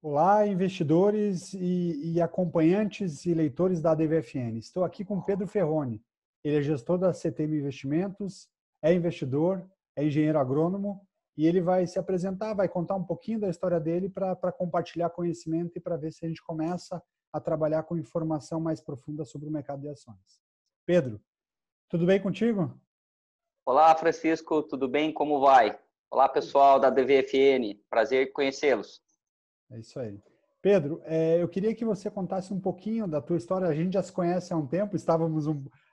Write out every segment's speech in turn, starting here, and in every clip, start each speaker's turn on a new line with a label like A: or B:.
A: Olá, investidores e acompanhantes e leitores da ADVFN. Estou aqui com Pedro Ferroni. Ele é gestor da CTM Investimentos, é investidor, é engenheiro agrônomo e ele vai se apresentar, vai contar um pouquinho da história dele para compartilhar conhecimento e para ver se a gente começa a trabalhar com informação mais profunda sobre o mercado de ações. Pedro, tudo bem contigo?
B: Olá, Francisco, tudo bem? Como vai? Olá, pessoal da DVFN, prazer em conhecê-los.
A: É isso aí. Pedro, eu queria que você contasse um pouquinho da tua história. A gente já se conhece há um tempo, estávamos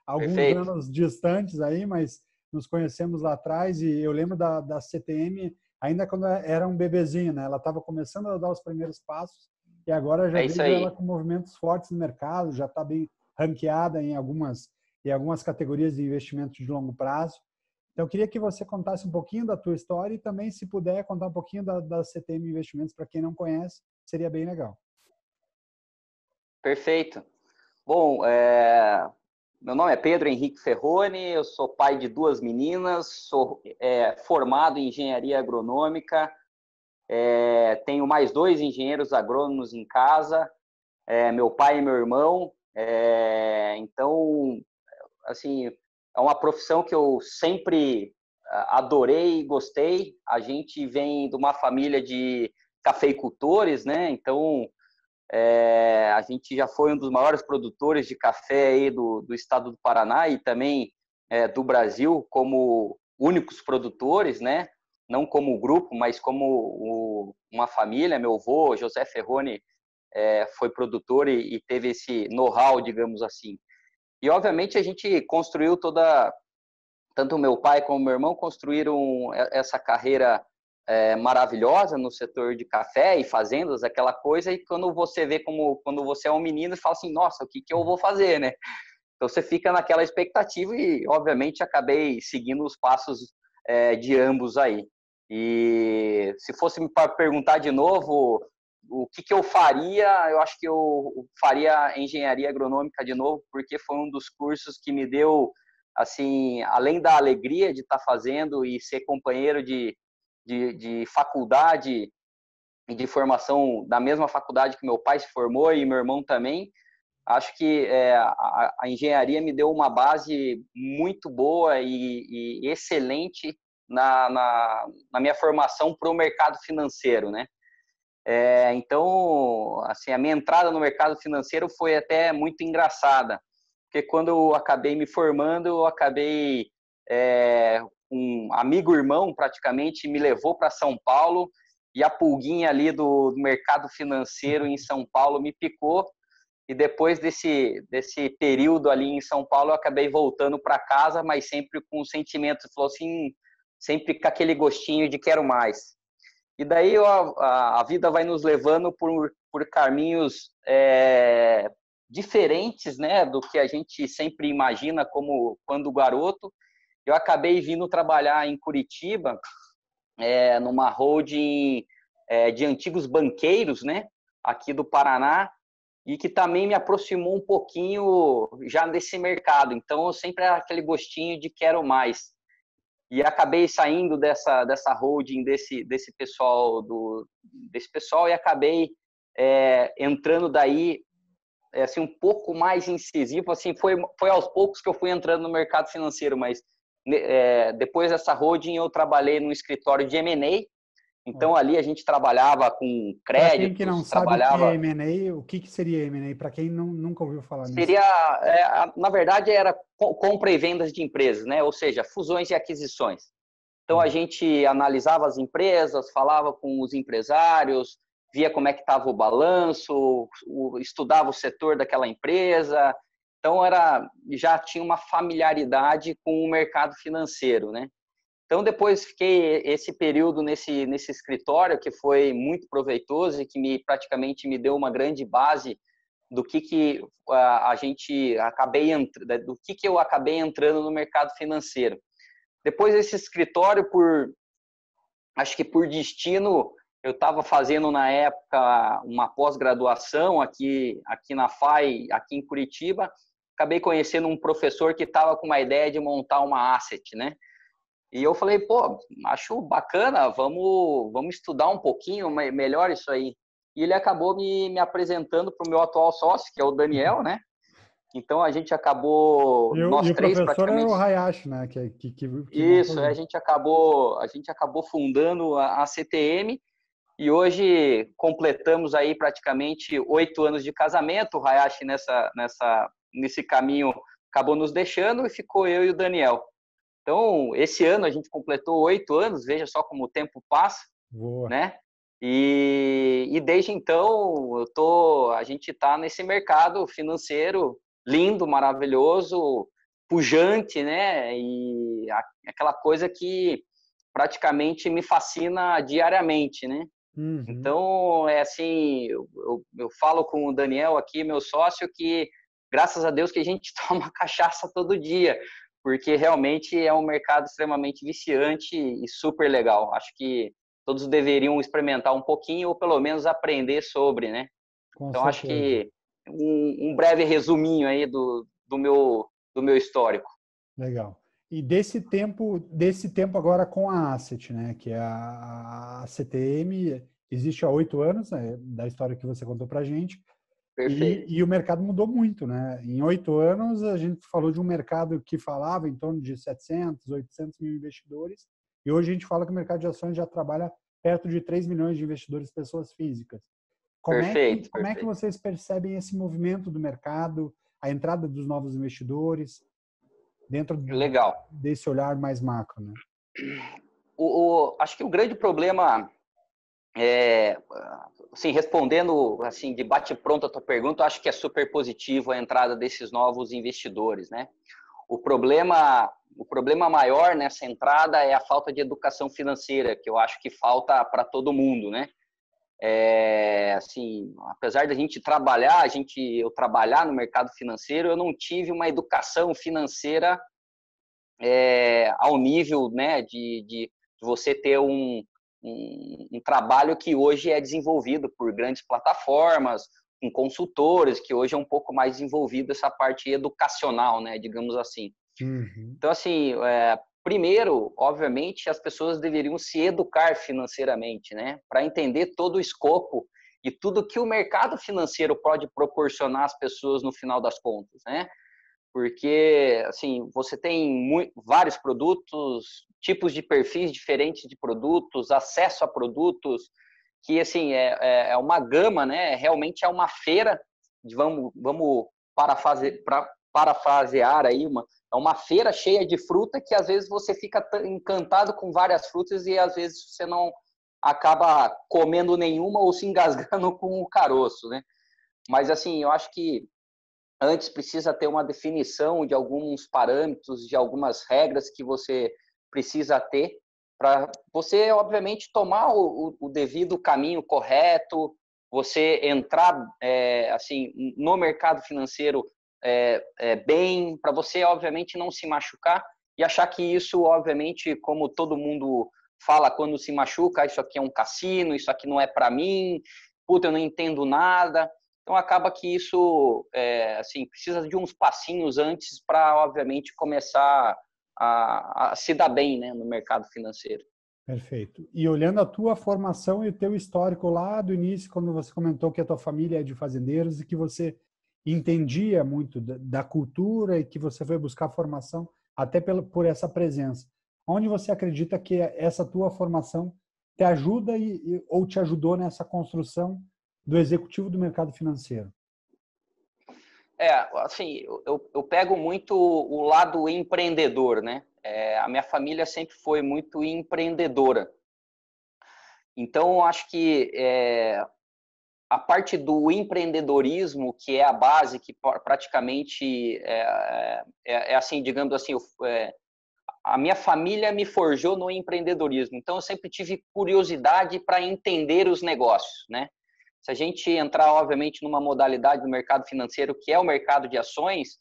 A: alguns
B: Perfeito.
A: anos distantes aí, mas nos conhecemos lá atrás e eu lembro da CTM ainda quando era um bebezinho, né? Ela estava começando a dar os primeiros passos e agora já
B: É isso
A: vejo ela
B: aí.
A: com movimentos fortes no mercado, já está bem ranqueada em algumas categorias de investimento de longo prazo. Então, eu queria que você contasse um pouquinho da tua história e também, se puder, contar um pouquinho da CTM Investimentos para quem não conhece, seria bem legal.
B: Perfeito. Bom, meu nome é Pedro Henrique Ferroni, eu sou pai de duas meninas, sou formado em engenharia agronômica, tenho mais dois engenheiros agrônomos em casa, meu pai e meu irmão. Então, assim, é uma profissão que eu sempre adorei e gostei. A gente vem de uma família de cafeicultores, né? Então, a gente já foi um dos maiores produtores de café aí do estado do Paraná e também do Brasil como únicos produtores, né? Não como grupo, mas como uma família. Meu avô, José Ferroni, foi produtor e teve esse know-how, digamos assim. E, obviamente, a gente construiu tanto o meu pai como o meu irmão construíram essa carreira maravilhosa no setor de café e fazendas, aquela coisa, e quando você vê quando você é um menino, você fala assim, nossa, o que eu vou fazer, né? Então, você fica naquela expectativa e, obviamente, acabei seguindo os passos de ambos aí. E se fosse me perguntar de novo o que eu faria, eu acho que eu faria engenharia agronômica de novo, porque foi um dos cursos que me deu, assim, além da alegria de estar fazendo e ser companheiro de faculdade e de formação da mesma faculdade que meu pai se formou e meu irmão também. Acho que a engenharia me deu uma base muito boa e excelente na minha formação para o mercado financeiro, né? Então, assim, a minha entrada no mercado financeiro foi até muito engraçada, porque quando eu acabei me formando, eu acabei um amigo irmão praticamente me levou para São Paulo e a pulguinha ali do mercado financeiro em São Paulo me picou. E depois desse período ali em São Paulo, eu acabei voltando para casa, mas sempre com o sentimento, falou assim, sempre com aquele gostinho de quero mais. E daí a vida vai nos levando por caminhos diferentes, né, do que a gente sempre imagina como quando garoto. Eu acabei vindo trabalhar em Curitiba, numa holding de antigos banqueiros, né, aqui do Paraná, e que também me aproximou um pouquinho já desse mercado. Então, eu sempre era aquele gostinho de quero mais. E acabei saindo dessa holding, desse pessoal e acabei entrando daí assim, um pouco mais incisivo. Assim, foi aos poucos que eu fui entrando no mercado financeiro, mas depois dessa holding eu trabalhei no escritório de M&A. Então, ali a gente trabalhava com
A: Para quem que não
B: créditos,
A: sabe o que é
B: trabalhava.
A: M&A, o que seria M&A? Para quem nunca ouviu falar nisso.
B: Seria, na verdade, era compra e vendas de empresas, né? Ou seja, fusões e aquisições. Então, a gente analisava as empresas, falava com os empresários, via como é que estava o balanço, estudava o setor daquela empresa. Então, já tinha uma familiaridade com o mercado financeiro, né? Então, depois fiquei esse período nesse escritório, que foi muito proveitoso e que praticamente me deu uma grande base do que a gente do que eu acabei entrando no mercado financeiro. Depois desse escritório, acho que por destino, eu estava fazendo na época uma pós-graduação aqui na FAI, aqui em Curitiba. Acabei conhecendo um professor que estava com uma ideia de montar uma asset, né? E eu falei, pô, acho bacana, vamos estudar um pouquinho melhor isso aí. e ele acabou me apresentando para o meu atual sócio, que é o Daniel, né? Então a gente acabou,
A: E
B: nós
A: o
B: três
A: professor era o
B: praticamente.
A: Hayashi, né? Que montou
B: Isso,
A: junto.
B: a gente acabou fundando a CTM e hoje completamos aí praticamente 8 anos de casamento. O Hayashi nesse caminho acabou nos deixando e ficou eu e o Daniel. Então, esse ano a gente completou 8 anos, veja só como o tempo passa,
A: Boa.
B: né? E desde então a gente está nesse mercado financeiro lindo, maravilhoso, pujante, né? E aquela coisa que praticamente me fascina diariamente, né?
A: Uhum.
B: Então, é assim, eu falo com o Daniel aqui, meu sócio, que graças a Deus que a gente toma cachaça todo dia, porque realmente é um mercado extremamente viciante e super legal. Acho que todos deveriam experimentar um pouquinho ou pelo menos aprender sobre, né?
A: Com
B: Então, acho
A: certeza.
B: que um breve resuminho aí do meu histórico.
A: Legal. E desse tempo agora com a Asset, né? Que é a CTM, existe há 8 anos, né, da história que você contou para gente.
B: Perfeito.
A: E o mercado mudou muito, né? Em 8 anos, a gente falou de um mercado que falava em torno de 700, 800 mil investidores, e hoje a gente fala que o mercado de ações já trabalha perto de 3 milhões de investidores, pessoas físicas.
B: Perfeito,
A: Como é que
B: perfeito.
A: vocês percebem esse movimento do mercado, a entrada dos novos investidores, dentro
B: Legal.
A: desse olhar mais macro, né?
B: Acho que o grande problema assim, respondendo assim de bate-pronto a tua pergunta, eu acho que é super positivo a entrada desses novos investidores, né? O problema maior nessa entrada é a falta de educação financeira, que eu acho que falta para todo mundo, né? Assim, apesar da gente trabalhar, eu trabalhar no mercado financeiro, eu não tive uma educação financeira ao nível, né, de você ter um trabalho que hoje é desenvolvido por grandes plataformas, com consultores, que hoje é um pouco mais desenvolvido essa parte educacional, né, digamos assim.
A: Uhum.
B: Então, assim, primeiro, obviamente, as pessoas deveriam se educar financeiramente, né, para entender todo o escopo e tudo que o mercado financeiro pode proporcionar às pessoas no final das contas, né? Porque assim você tem vários produtos, tipos de perfis diferentes de produtos, acesso a produtos que assim é uma gama, né? Realmente é uma feira vamos parafrasear aí é uma feira cheia de fruta que às vezes você fica encantado com várias frutas e às vezes você não acaba comendo nenhuma ou se engasgando com o caroço, né? Mas assim eu acho que antes precisa ter uma definição de alguns parâmetros, de algumas regras que você precisa ter para você, obviamente, tomar o devido caminho correto, você entrar assim no mercado financeiro bem, para você, obviamente, não se machucar e achar que isso, obviamente, como todo mundo fala quando se machuca, isso aqui é um cassino, isso aqui não é para mim, puta, eu não entendo nada. Então acaba que isso assim precisa de uns passinhos antes para, obviamente, começar a se dar bem, né, no mercado financeiro.
A: Perfeito. E olhando a tua formação e o teu histórico lá do início, quando você comentou que a tua família é de fazendeiros e que você entendia muito da cultura e que você foi buscar formação até por essa presença. Onde você acredita que essa tua formação te ajuda ou te ajudou nessa construção do executivo do mercado financeiro?
B: Assim, eu pego muito o lado empreendedor, né? A minha família sempre foi muito empreendedora. Então, eu acho que a parte do empreendedorismo, que é a base, que praticamente assim, digamos assim, a minha família me forjou no empreendedorismo. Então, eu sempre tive curiosidade para entender os negócios, né? Se a gente entrar, obviamente, numa modalidade do mercado financeiro, que é o mercado de ações,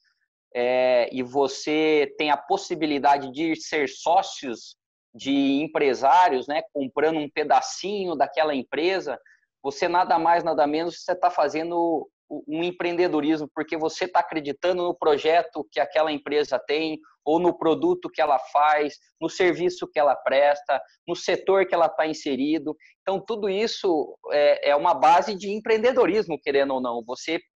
B: e você tem a possibilidade de ser sócios de empresários, né, comprando um pedacinho daquela empresa, você nada mais, nada menos, você está fazendo um empreendedorismo, porque você está acreditando no projeto que aquela empresa tem, ou no produto que ela faz, no serviço que ela presta, no setor que ela está inserido. Então, tudo isso é uma base de empreendedorismo, querendo ou não.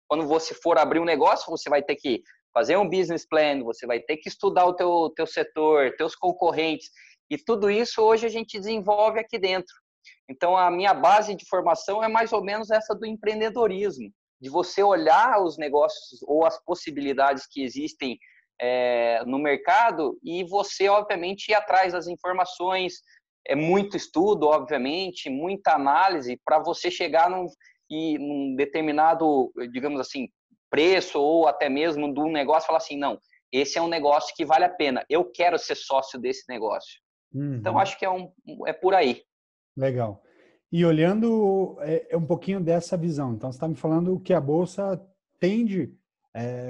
B: Quando você for abrir um negócio, você vai ter que fazer um business plan, você vai ter que estudar o teu setor, teus concorrentes, e tudo isso hoje a gente desenvolve aqui dentro. Então, a minha base de formação é mais ou menos essa do empreendedorismo, de você olhar os negócios ou as possibilidades que existem no mercado e você, obviamente, ir atrás das informações, muito estudo, obviamente, muita análise para você chegar num determinado, digamos assim, preço ou até mesmo de um negócio, falar assim, não, esse é um negócio que vale a pena, eu quero ser sócio desse negócio. Então, acho que é por aí.
A: Legal. E olhando um pouquinho dessa visão, então você está me falando que a Bolsa tende,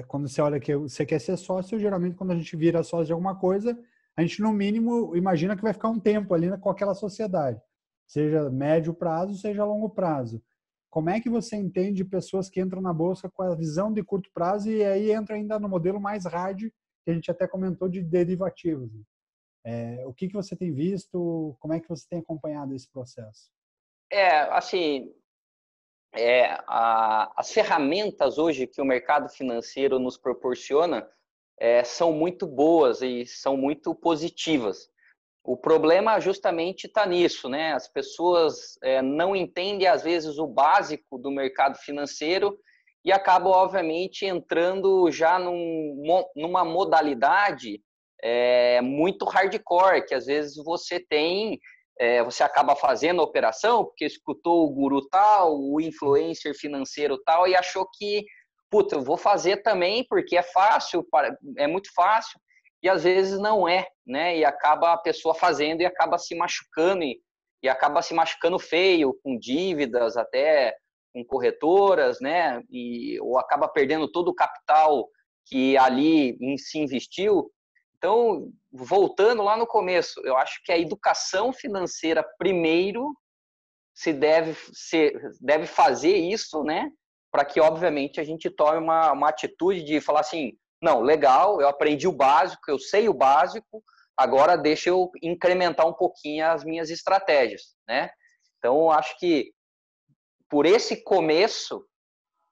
A: quando você olha que você quer ser sócio, geralmente quando a gente vira sócio de alguma coisa, a gente no mínimo imagina que vai ficar um tempo ali com aquela sociedade, seja médio prazo, seja longo prazo. Como é que você entende pessoas que entram na Bolsa com a visão de curto prazo e aí entra ainda no modelo mais hard, que a gente até comentou de derivativos? O que você tem visto? Como é que você tem acompanhado esse processo?
B: Assim, as ferramentas hoje que o mercado financeiro nos proporciona são muito boas e são muito positivas. O problema justamente está nisso, né? As pessoas não entendem, às vezes, o básico do mercado financeiro e acabam, obviamente, entrando já numa modalidade muito hardcore, que às vezes você acaba fazendo a operação porque escutou o guru tal, o influencer financeiro tal e achou que, puta, eu vou fazer também porque é fácil, é muito fácil. E às vezes não é, né? E acaba a pessoa fazendo e acaba se machucando, e acaba se machucando feio, com dívidas, até com corretoras, né? Ou acaba perdendo todo o capital que ali se investiu. Então, voltando lá no começo, eu acho que a educação financeira primeiro deve fazer isso, né? Para que, obviamente, a gente tome uma atitude de falar assim, não, legal, eu aprendi o básico, eu sei o básico, agora deixa eu incrementar um pouquinho as minhas estratégias, né? Então, acho que por esse começo,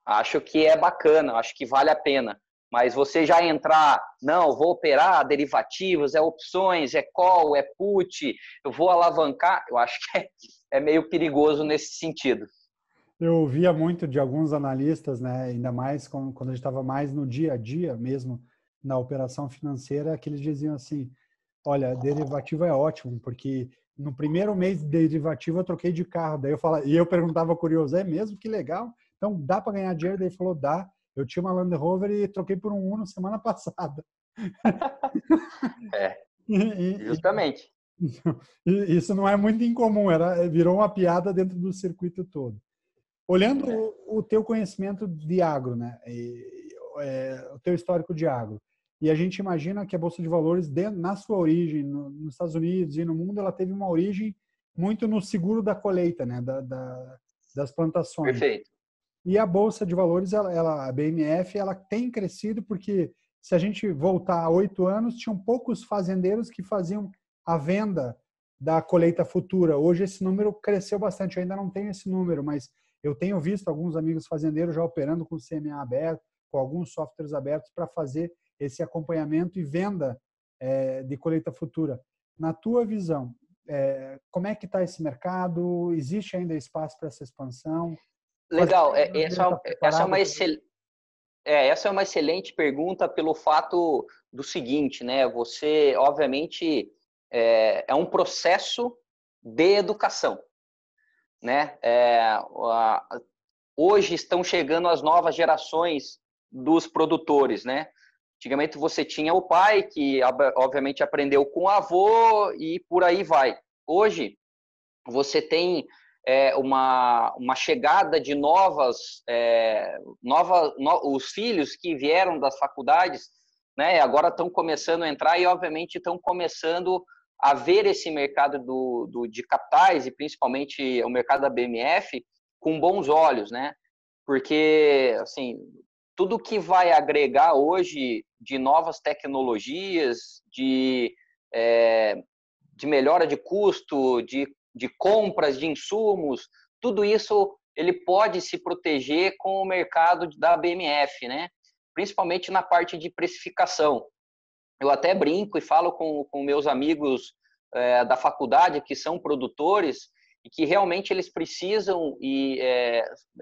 B: acho que é bacana, acho que vale a pena. Mas você já entrar, não, vou operar derivativos, opções, call, put, eu vou alavancar, eu acho que é meio perigoso nesse sentido.
A: Eu ouvia muito de alguns analistas, né, ainda mais quando a gente estava mais no dia a dia mesmo, na operação financeira, que eles diziam assim, olha, derivativo é ótimo, porque no primeiro mês de derivativo eu troquei de carro. Daí eu perguntava curioso, é mesmo? Que legal. Então dá para ganhar dinheiro? Daí ele falou, dá. Eu tinha uma Land Rover e troquei por um Uno semana passada.
B: Justamente.
A: Isso não é muito incomum, virou uma piada dentro do circuito todo. Olhando o teu conhecimento de agro, né? O teu histórico de agro, e a gente imagina que a Bolsa de Valores, na sua origem, nos Estados Unidos e no mundo, ela teve uma origem muito no seguro da colheita, né? Das plantações.
B: Perfeito.
A: E a Bolsa de Valores, a BMF, ela tem crescido porque, se a gente voltar a 8 anos, tinham poucos fazendeiros que faziam a venda da colheita futura. Hoje esse número cresceu bastante, eu ainda não tenho esse número, mas eu tenho visto alguns amigos fazendeiros já operando com o CMA aberto, com alguns softwares abertos para fazer esse acompanhamento e venda de colheita futura. Na tua visão, como é que está esse mercado? Existe ainda espaço para essa expansão?
B: Legal, essa é uma excelente pergunta pelo fato do seguinte, né? Você, obviamente, é um processo de educação, né? Hoje estão chegando as novas gerações dos produtores, né? Antigamente você tinha o pai, que obviamente aprendeu com o avô e por aí vai. Hoje você tem uma chegada de os filhos que vieram das faculdades, né? Agora estão começando a entrar e obviamente estão começando a ver esse mercado de capitais e principalmente o mercado da BMF com bons olhos, né? Porque, assim, tudo que vai agregar hoje de novas tecnologias, de melhora de custo, de compras de insumos, tudo isso ele pode se proteger com o mercado da BMF, né? Principalmente na parte de precificação. Eu até brinco e falo com meus amigos da faculdade que são produtores e que realmente eles precisam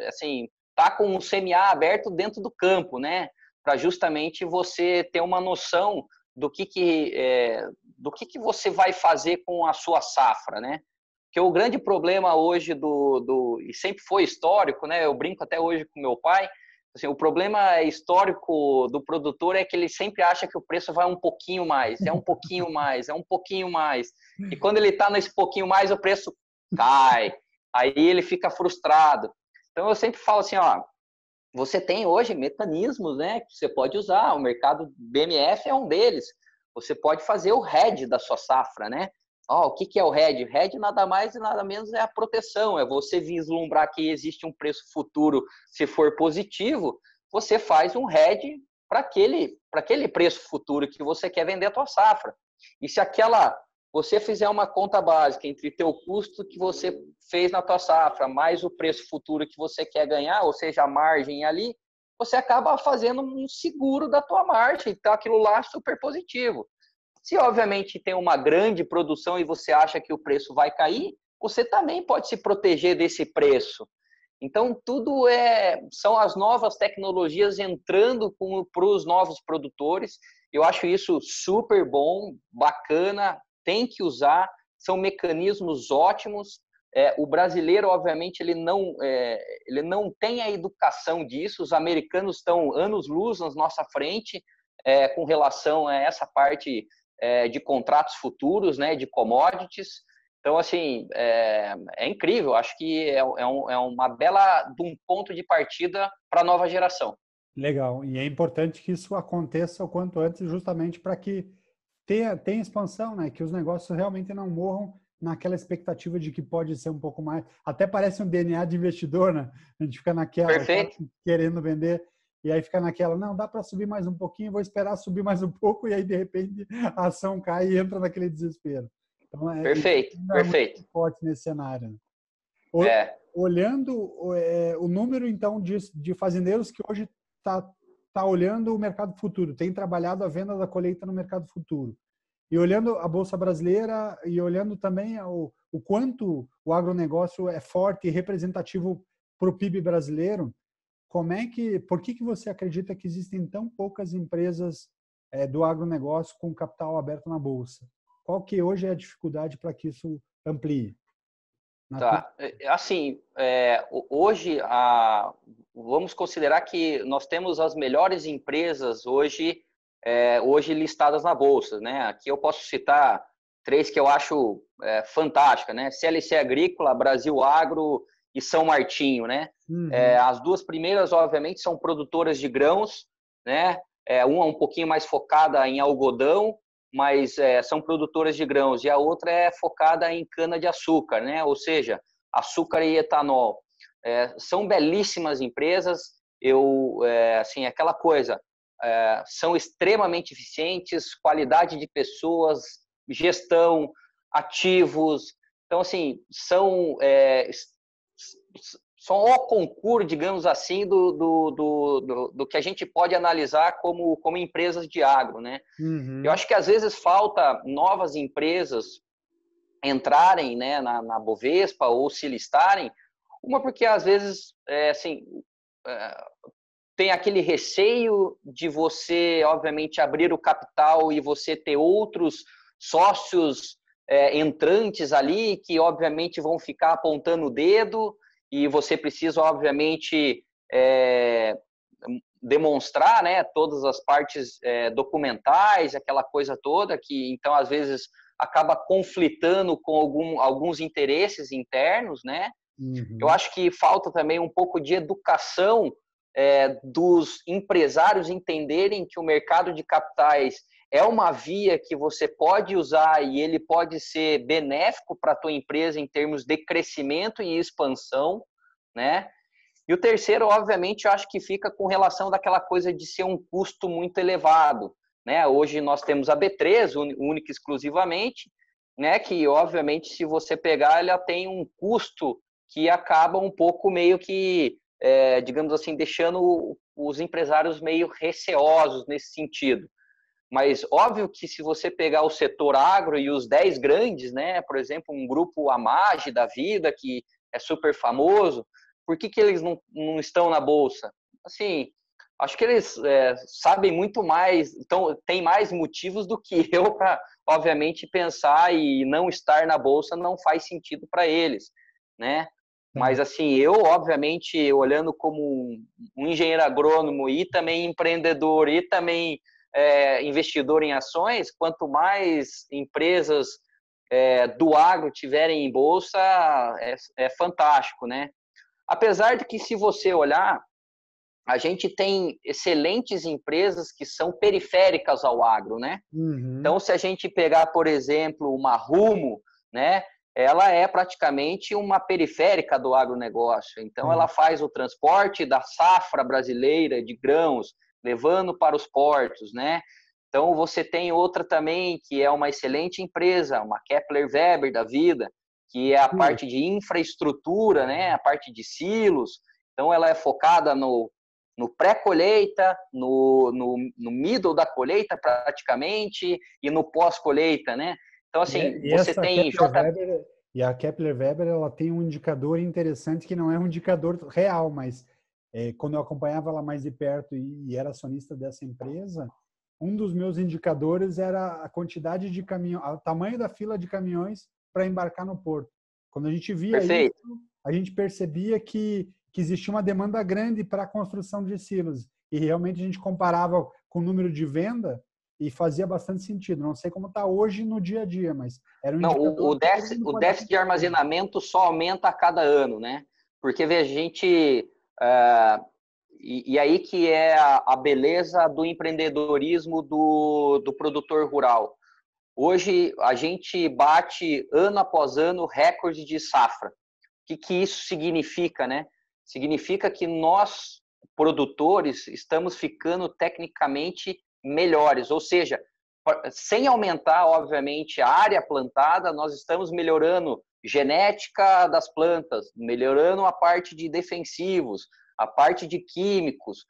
B: assim, tá com um CMA aberto dentro do campo, né? Para justamente você ter uma noção do que você vai fazer com a sua safra, né? Porque o grande problema hoje e sempre foi histórico, né? Eu brinco até hoje com meu pai, assim, o problema histórico do produtor é que ele sempre acha que o preço vai um pouquinho mais, é um pouquinho mais, é um pouquinho mais. E quando ele está nesse pouquinho mais, o preço cai. Aí ele fica frustrado. Então eu sempre falo assim, ó, você tem hoje mecanismos, né, que você pode usar. O mercado BMF é um deles. Você pode fazer o hedge da sua safra, né? O que é o hedge? Hedge nada mais e nada menos é a proteção, é você vislumbrar que existe um preço futuro, se for positivo, você faz um hedge para aquele preço futuro que você quer vender a tua safra. E se você fizer uma conta básica entre teu custo que você fez na tua safra, mais o preço futuro que você quer ganhar, ou seja, a margem ali, você acaba fazendo um seguro da tua margem, então aquilo lá é super positivo. Se, obviamente, tem uma grande produção e você acha que o preço vai cair, você também pode se proteger desse preço. Então, tudo são as novas tecnologias entrando para os novos produtores. Eu acho isso super bom, bacana, tem que usar, são mecanismos ótimos. O brasileiro, obviamente, ele não tem a educação disso. Os americanos estão anos-luz na nossa frente com relação a essa parte de contratos futuros, né, de commodities. Então, assim, é incrível. Acho que é uma bela de um ponto de partida para a nova geração.
A: Legal. E é importante que isso aconteça o quanto antes, justamente para que tenha expansão, né? Que os negócios realmente não morram naquela expectativa de que pode ser um pouco mais. Até parece um DNA de investidor, né? A gente fica naquela, querendo vender, e aí fica naquela, não, dá para subir mais um pouquinho, vou esperar subir mais um pouco, e aí, de repente, a ação cai e entra naquele desespero. Então,
B: perfeito.
A: Muito forte nesse cenário. Olhando o número, então, de fazendeiros que hoje está olhando o mercado futuro, tem trabalhado a venda da colheita no mercado futuro. E olhando a Bolsa Brasileira e olhando também o quanto o agronegócio é forte e representativo para o PIB brasileiro, por que você acredita que existem tão poucas empresas do agronegócio com capital aberto na Bolsa? Qual que hoje é a dificuldade para que isso amplie?
B: Tá. Assim, hoje, vamos considerar que nós temos as melhores empresas hoje listadas na Bolsa, né? Aqui eu posso citar 3 que eu acho fantásticas, né? CLC Agrícola, Brasil Agro e São Martinho, né?
A: Uhum.
B: As 2 primeiras, obviamente, são produtoras de grãos, né? Uma um pouquinho mais focada em algodão, mas são produtoras de grãos, e a outra é focada em cana-de-açúcar, né? Ou seja, açúcar e etanol. São belíssimas empresas, assim, aquela coisa, são extremamente eficientes, qualidade de pessoas, gestão, ativos, então, assim, são o concurso, digamos assim, do que a gente pode analisar como empresas de agro, né?
A: Uhum.
B: Eu acho que às vezes falta novas empresas entrarem, né, na Bovespa ou se listarem, porque às vezes tem aquele receio de você, obviamente, abrir o capital e você ter outros sócios entrantes ali que, obviamente, vão ficar apontando o dedo, e você precisa, obviamente, demonstrar, né, todas as partes documentais, aquela coisa toda, que então às vezes acaba conflitando com alguns interesses internos, né?
A: Uhum.
B: Eu acho que falta também um pouco de educação dos empresários entenderem que o mercado de capitais é uma via que você pode usar e ele pode ser benéfico para a tua empresa em termos de crescimento e expansão, né? E o terceiro, obviamente, eu acho que fica com relação daquela coisa de ser um custo muito elevado, né? Hoje nós temos a B3, única e exclusivamente, né? Que, obviamente, se você pegar, ela tem um custo que acaba um pouco meio que, digamos assim, deixando os empresários meio receosos nesse sentido. Mas óbvio que se você pegar o setor agro e os 10 grandes, né? Por exemplo, um grupo Amage da vida, que é super famoso, por que eles não estão na bolsa? Assim, acho que eles sabem muito mais, então tem mais motivos do que eu para, obviamente, pensar e não estar na bolsa não faz sentido para eles, né? Mas assim, eu, obviamente, olhando como um engenheiro agrônomo e também empreendedor e também investidor em ações, quanto mais empresas do agro tiverem em bolsa, é fantástico, né? Apesar de que, se você olhar, a gente tem excelentes empresas que são periféricas ao agro, né?
A: Uhum.
B: Então, se a gente pegar, por exemplo, uma Rumo, né? Ela é praticamente uma periférica do agronegócio. Então, ela faz o transporte da safra brasileira de grãos, levando para os portos, né? Então, você tem outra também, que é uma excelente empresa, uma Kepler Weber da vida, que é a parte de infraestrutura, né? A parte de silos. Então, ela é focada no pré-colheita, no middle da colheita, praticamente, e no pós-colheita, né? Então, assim,
A: E
B: você
A: essa
B: tem
A: Kepler Weber, e a Kepler Weber, ela tem um indicador interessante que não é um indicador real, mas quando eu acompanhava ela mais de perto e era acionista dessa empresa, um dos meus indicadores era a quantidade de caminhões, o tamanho da fila de caminhões para embarcar no porto. Quando a gente via isso,
B: perfeito.
A: a gente percebia que existia uma demanda grande para a construção de silos. E realmente a gente comparava com o número de venda e fazia bastante sentido. Não sei como está hoje no dia a dia, mas era um
B: Não,
A: indicador que todo mundo
B: o
A: pode
B: déficit de
A: acompanhar.
B: armazenamento só aumenta a cada ano, né? Porque, veja, a gente... e aí que é a beleza do empreendedorismo do produtor rural. Hoje, a gente bate, ano após ano, recorde de safra. O que isso significa, né? Significa que nós, produtores, estamos ficando tecnicamente melhores, ou seja, sem aumentar, obviamente, a área plantada, nós estamos melhorando genética das plantas, melhorando a parte de defensivos, a parte de químicos,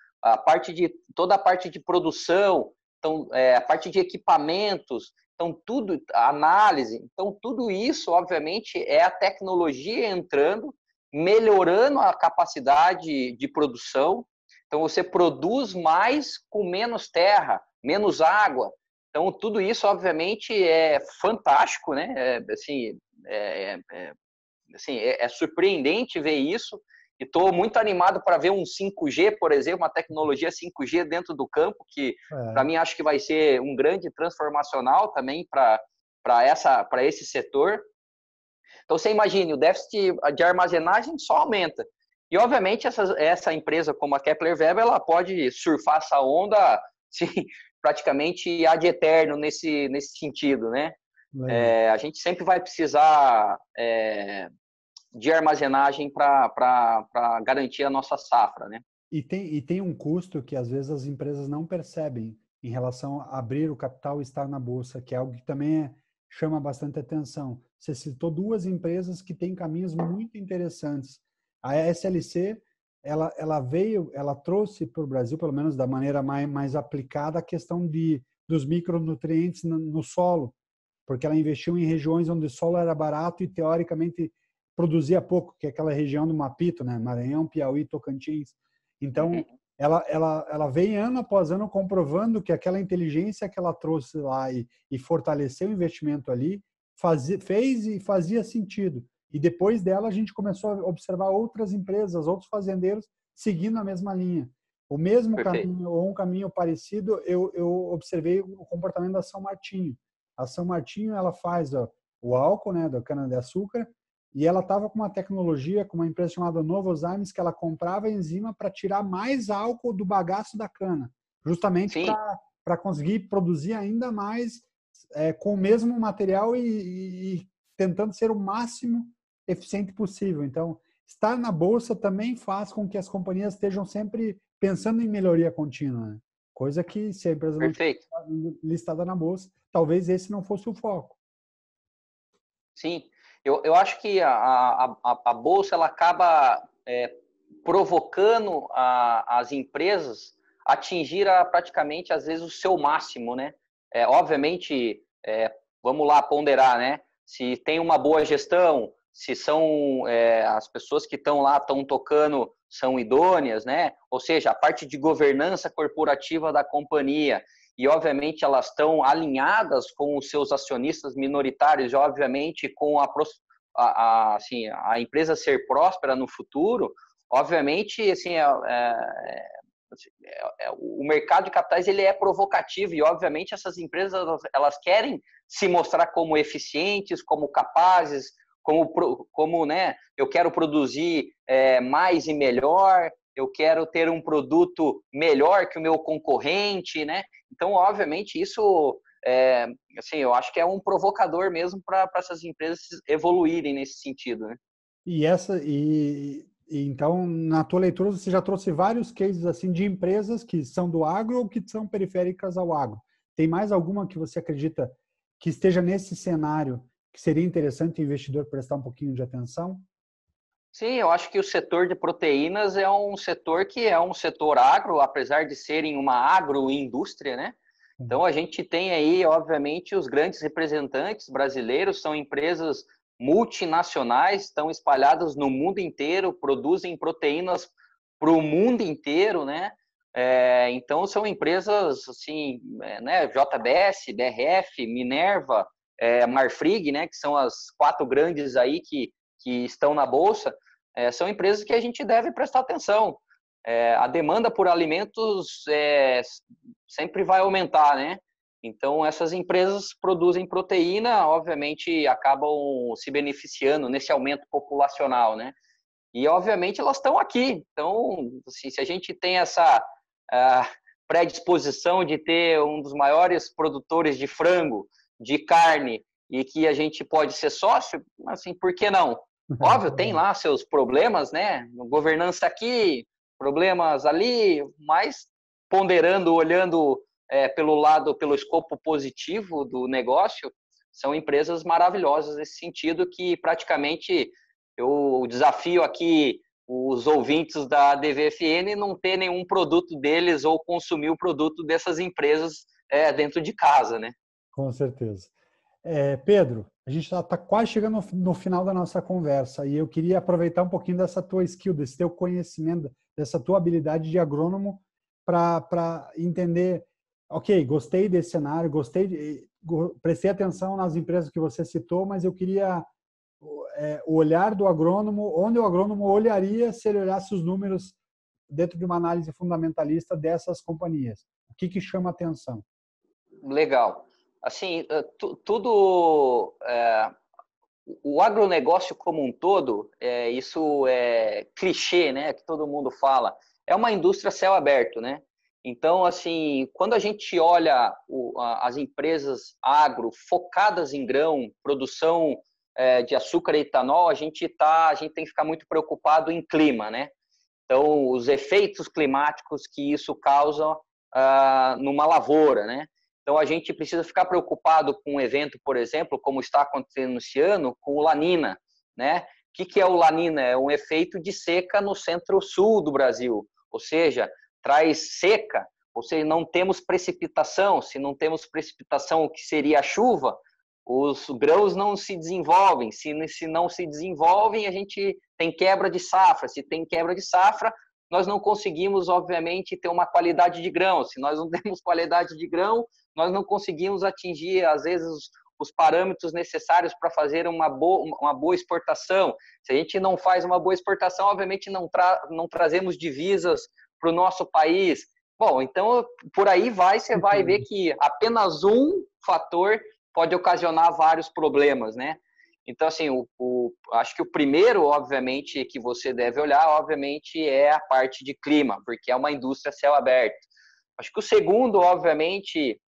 B: toda a parte de produção, então, a parte de equipamentos, então tudo, a análise, então tudo isso, obviamente, é a tecnologia entrando, melhorando a capacidade de produção. Então você produz mais com menos terra, menos água. Então, tudo isso, obviamente, é fantástico, né? É surpreendente ver isso. E estou muito animado para ver um 5G, por exemplo, uma tecnologia 5G dentro do campo, que para mim acho que vai ser um grande transformacional também para esse setor. Então, você imagine, o déficit de armazenagem só aumenta. E, obviamente, essa empresa como a Kepler Weber, ela pode surfar essa onda sim, praticamente ad eterno nesse sentido, né? A gente sempre vai precisar de armazenagem para garantir a nossa safra, né?
A: E tem um custo que às vezes as empresas não percebem em relação a abrir o capital e estar na bolsa, que é algo que também chama bastante atenção. Você citou duas empresas que têm caminhos muito interessantes. A SLC, ela trouxe para o Brasil, pelo menos da maneira mais aplicada, a questão dos micronutrientes no solo, porque ela investiu em regiões onde o solo era barato e teoricamente produzia pouco, que é aquela região do Mapito, né? Maranhão, Piauí, Tocantins. Então, ela vem ano após ano comprovando que aquela inteligência que ela trouxe lá e fortaleceu o investimento ali, fez e fazia sentido. E depois dela, a gente começou a observar outras empresas, outros fazendeiros seguindo a mesma linha. O mesmo
B: Perfeito.
A: caminho, ou um caminho parecido, eu observei o comportamento da São Martinho. A São Martinho, ela faz o álcool, né, da cana-de-açúcar, e ela estava com uma tecnologia, com uma empresa chamada Novozymes, que ela comprava a enzima para tirar mais álcool do bagaço da cana, justamente para conseguir produzir ainda mais com o mesmo material e tentando ser o máximo eficiente possível. Então, estar na bolsa também faz com que as companhias estejam sempre pensando em melhoria contínua, né? Coisa que, se a empresa não
B: Perfeito.
A: estiver listada na bolsa, talvez esse não fosse o foco.
B: Sim, eu acho que a bolsa ela acaba provocando as empresas atingir praticamente, às vezes, o seu máximo, né? Obviamente, vamos lá ponderar, né? Se tem uma boa gestão, se são as pessoas que estão lá, estão tocando, são idôneas, né? Ou seja, a parte de governança corporativa da companhia, e obviamente elas estão alinhadas com os seus acionistas minoritários, e obviamente com assim, a empresa ser próspera no futuro, obviamente assim, o mercado de capitais ele é provocativo e obviamente essas empresas elas querem se mostrar como eficientes, como capazes, como né, eu quero produzir mais e melhor, eu quero ter um produto melhor que o meu concorrente, né? Então, obviamente, isso assim, eu acho que é um provocador mesmo para essas empresas evoluírem nesse sentido, né?
A: Então, na tua leitura, você já trouxe vários cases assim de empresas que são do agro ou que são periféricas ao agro. Tem mais alguma que você acredita que esteja nesse cenário que seria interessante o investidor prestar um pouquinho de atenção?
B: Sim, eu acho que o setor de proteínas é um setor que é um setor agro, apesar de serem uma agroindústria, né? Então, a gente tem aí, obviamente, os grandes representantes brasileiros, são empresas multinacionais, estão espalhadas no mundo inteiro, produzem proteínas para o mundo inteiro, né? Então, são empresas, assim, né? JBS, BRF, Minerva, Marfrig, né? Que são as 4 grandes aí que estão na Bolsa, são empresas que a gente deve prestar atenção. A demanda por alimentos sempre vai aumentar, né? Então, essas empresas produzem proteína, obviamente, acabam se beneficiando nesse aumento populacional, né? E, obviamente, elas estão aqui. Então, assim, se a gente tem essa predisposição de ter um dos maiores produtores de frango, de carne, e que a gente pode ser sócio, assim, por que não? Óbvio, tem lá seus problemas, né? Governança aqui, problemas ali, mas ponderando, olhando pelo escopo positivo do negócio, são empresas maravilhosas nesse sentido que praticamente eu desafio aqui os ouvintes da DVFN não ter nenhum produto deles ou consumir o produto dessas empresas dentro de casa, né?
A: Com certeza. Pedro, a gente está quase chegando no final da nossa conversa e eu queria aproveitar um pouquinho dessa tua skill, desse teu conhecimento, dessa tua habilidade de agrônomo para entender, ok, gostei desse cenário, prestei atenção nas empresas que você citou, mas eu queria o olhar do agrônomo, onde o agrônomo olharia se ele olhasse os números dentro de uma análise fundamentalista dessas companhias. O que chama atenção?
B: Legal. Assim, tudo o agronegócio como um todo, isso é clichê, né, que todo mundo fala, é uma indústria a céu aberto, né? Então, assim, quando a gente olha as empresas agro focadas em grão, produção de açúcar e etanol, a gente tem que ficar muito preocupado em clima, né? Então, os efeitos climáticos que isso causa numa lavoura, né? Então, a gente precisa ficar preocupado com um evento, por exemplo, como está acontecendo esse ano, com o Lanina, né? O que é o Lanina? É um efeito de seca no centro-sul do Brasil, ou seja, traz seca, ou seja, não temos precipitação. Se não temos precipitação, o que seria a chuva? Os grãos não se desenvolvem. Se não se desenvolvem, a gente tem quebra de safra. Se tem quebra de safra, nós não conseguimos, obviamente, ter uma qualidade de grão. Se nós não temos qualidade de grão, nós não conseguimos atingir, às vezes, os parâmetros necessários para fazer uma boa exportação. Se a gente não faz uma boa exportação, obviamente não trazemos divisas para o nosso país. Bom, então, por aí você vai ver que apenas um fator pode ocasionar vários problemas, né? Então, assim, acho que o primeiro, obviamente, que você deve olhar, obviamente, é a parte de clima, porque é uma indústria a céu aberto. Acho que o segundo, obviamente,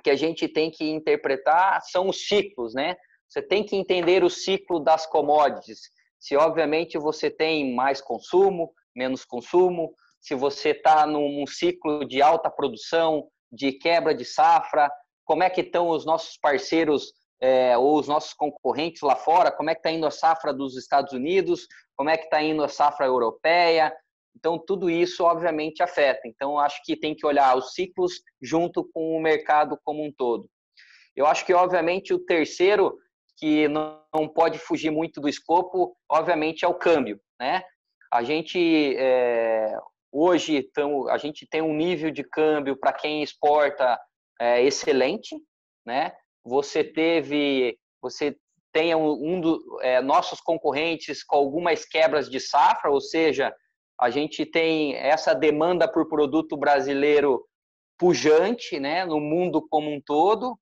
B: que a gente tem que interpretar são os ciclos, né? Você tem que entender o ciclo das commodities. se obviamente você tem mais consumo, menos consumo, se você está num ciclo de alta produção, de quebra de safra, como é que estão os nossos parceiros ou os nossos concorrentes lá fora, como é que está indo a safra dos Estados Unidos, como é que está indo a safra europeia. Então, tudo isso, obviamente, afeta. Então, acho que tem que olhar os ciclos junto com o mercado como um todo. Eu acho que, obviamente, o terceiro, que não pode fugir muito do escopo, obviamente, é o câmbio, né? A gente, hoje, a gente tem um nível de câmbio para quem exporta excelente, né? Você tem nossos concorrentes com algumas quebras de safra, ou seja, a gente tem essa demanda por produto brasileiro pujante, né, no mundo como um todo.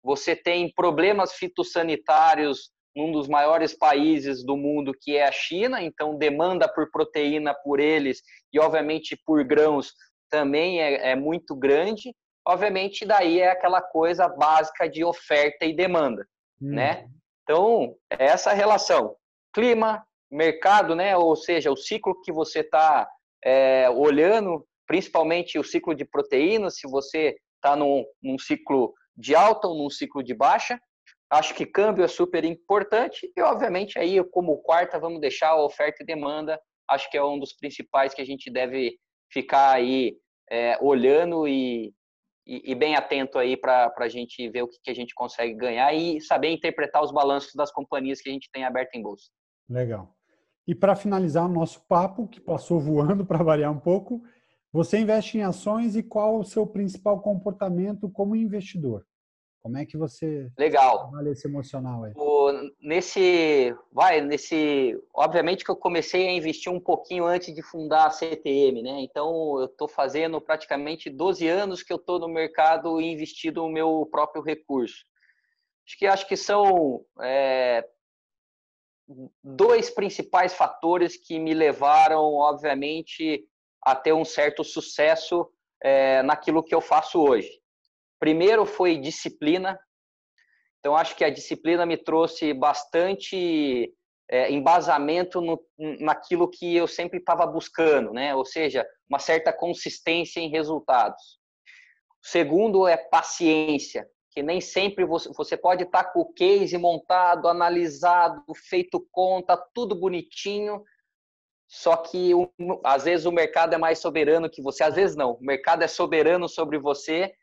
B: Você tem problemas fitossanitários num dos maiores países do mundo, que é a China, então demanda por proteína por eles e, obviamente, por grãos também é muito grande. Obviamente, daí é aquela coisa básica de oferta e demanda, né? Então, essa relação clima, mercado, né? Ou seja, o ciclo que você está olhando, principalmente o ciclo de proteínas, se você está num ciclo de alta ou num ciclo de baixa. Acho que câmbio é super importante e, obviamente, aí como quarta, vamos deixar a oferta e demanda. Acho que é um dos principais que a gente deve ficar aí olhando e bem atento aí para a gente ver o que a gente consegue ganhar e saber interpretar os balanços das companhias que a gente tem aberto em bolsa.
A: Legal. E para finalizar o nosso papo, que passou voando para variar um pouco, você investe em ações e qual o seu principal comportamento como investidor? Como é que você
B: Legal.
A: trabalha esse emocional aí?
B: Obviamente que eu comecei a investir um pouquinho antes de fundar a CTM, né? Então eu estou fazendo praticamente 12 anos que eu estou no mercado e investido o meu próprio recurso. Acho que são dois principais fatores que me levaram, obviamente, a ter um certo sucesso naquilo que eu faço hoje. Primeiro foi disciplina. Então, acho que a disciplina me trouxe bastante embasamento naquilo que eu sempre estava buscando, né? Ou seja, uma certa consistência em resultados. O segundo é paciência, que nem sempre você pode estar com o case montado, analisado, feito conta, tudo bonitinho, só que às vezes o mercado é mais soberano que você, às vezes não, o mercado é soberano sobre você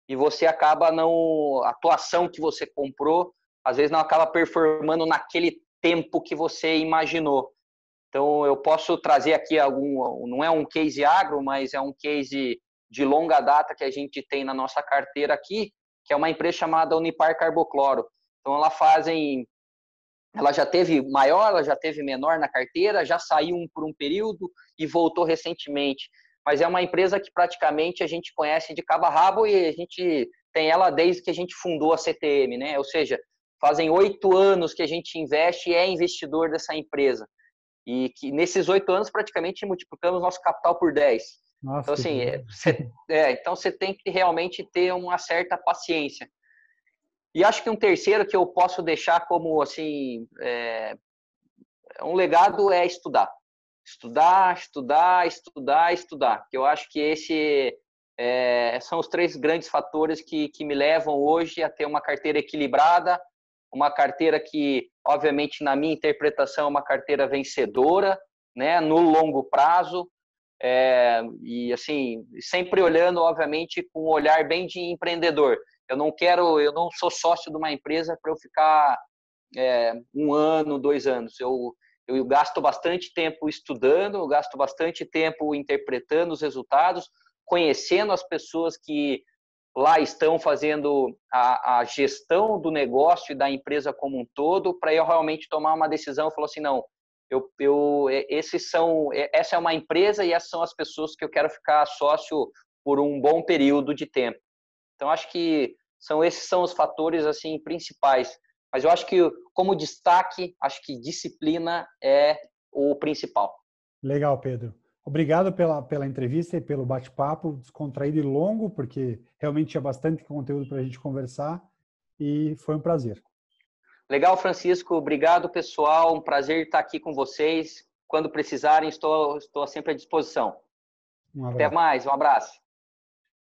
B: e você acaba a atuação que você comprou, às vezes não acaba performando naquele tempo que você imaginou. Então, eu posso trazer aqui não é um case agro, mas é um case de longa data que a gente tem na nossa carteira aqui, que é uma empresa chamada Unipar Carbocloro. Então, ela já teve maior, ela já teve menor na carteira, já saiu por um período e voltou recentemente. Mas é uma empresa que praticamente a gente conhece de cabo a rabo e a gente tem ela desde que a gente fundou a CTM, né? Ou seja, fazem 8 anos que a gente investe e é investidor dessa empresa. E que nesses 8 anos praticamente multiplicamos nosso capital por 10.
A: Nossa,
B: então, assim, então você tem que realmente ter uma certa paciência. E acho que um terceiro que eu posso deixar como assim um legado é estudar. Estudar, estudar, estudar, estudar. Que eu acho que são os 3 grandes fatores que me levam hoje a ter uma carteira equilibrada, uma carteira que, obviamente, na minha interpretação, é uma carteira vencedora, né, no longo prazo, e assim, sempre olhando, obviamente, com um olhar bem de empreendedor. Eu não sou sócio de uma empresa para eu ficar 1 ano, 2 anos. Eu gasto bastante tempo estudando, eu gasto bastante tempo interpretando os resultados, conhecendo as pessoas que lá estão fazendo a gestão do negócio e da empresa como um todo, para eu realmente tomar uma decisão. Eu falo assim, não, essa é uma empresa e essas são as pessoas que eu quero ficar sócio por um bom período de tempo. Então, acho que esses são os fatores assim principais. Mas eu acho que, como destaque, acho que disciplina é o principal.
A: Legal, Pedro. Obrigado pela entrevista e pelo bate-papo descontraído e longo, porque realmente tinha bastante conteúdo para a gente conversar e foi um prazer.
B: Legal, Francisco. Obrigado, pessoal. Um prazer estar aqui com vocês. Quando precisarem, estou sempre à disposição.
A: Um
B: Até
A: abraço.
B: mais. Um abraço.